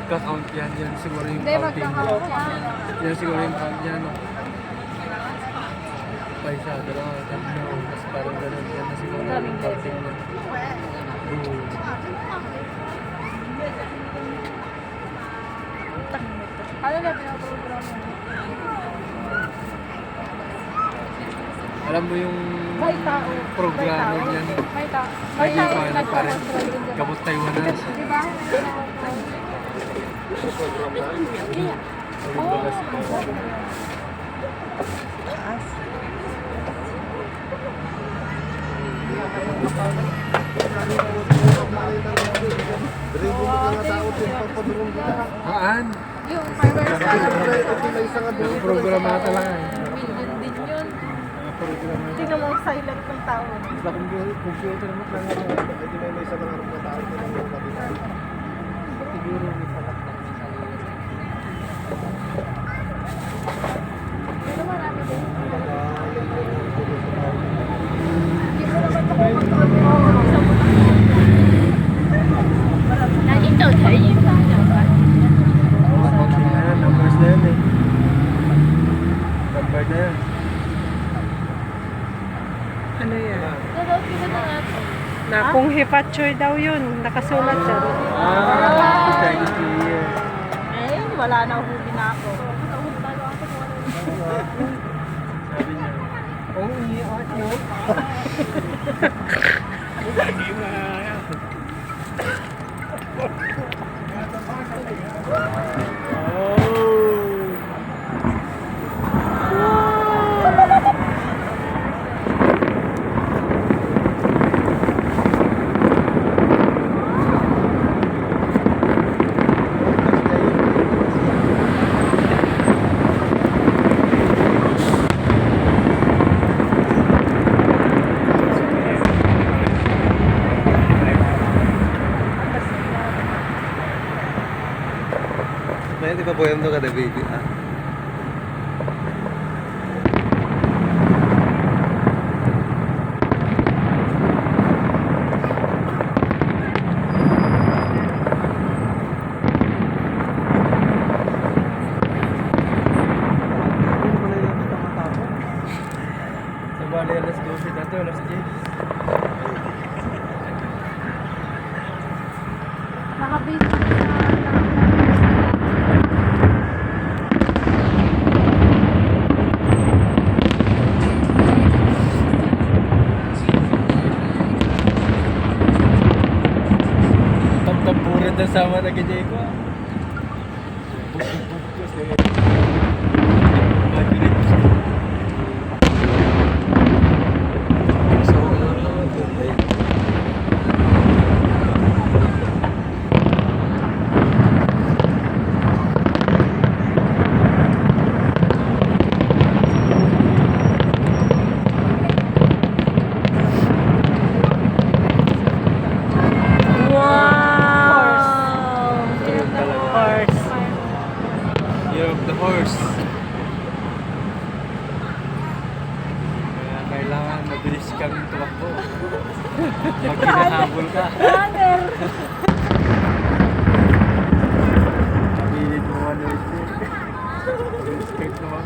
magka-count yan. Yan siguro yung Hindi, counting. magkakaunt yan. Yan siguro yung count yan. No? Pa isa, dalawa, tatlo. Mas parang ganun. Yan na siguro yung counting yan. Ano na pinaprogram mo? Alam mo yung May tao. programa niyan. May tao. May May tao. tao pa rin. Kabot Taiwan na. Di ba? Haan? Yung fireworks Yung programa na talaga eh. million din yun. Programa. Tingnan mo ang silent ng tao. Sa computer naman lang. Siguro may patak na sa Ano marami din? Hindi mo naman makukontrol yung Ito, tayo yung counting na yan. Numbers na yan eh. Number na yan. Ano yan? Na Na kung hipachoy daw yun, nakasulat siya. Chinese New Year. eh, wala na huli na ako. Sabi niya, oh, iiot nyo. May di ba poem to kada baby? Ah. Sa bali, alas 12 na to, alas 10. Nakabase sa Tamtampuran na sama na ganyan ko. Wow! Horse. Year of the horse. Kaya kailangan mabilis kang tumakbo. Pag hinahabol ka, runner. pilit mo ano ito. Skirt naman.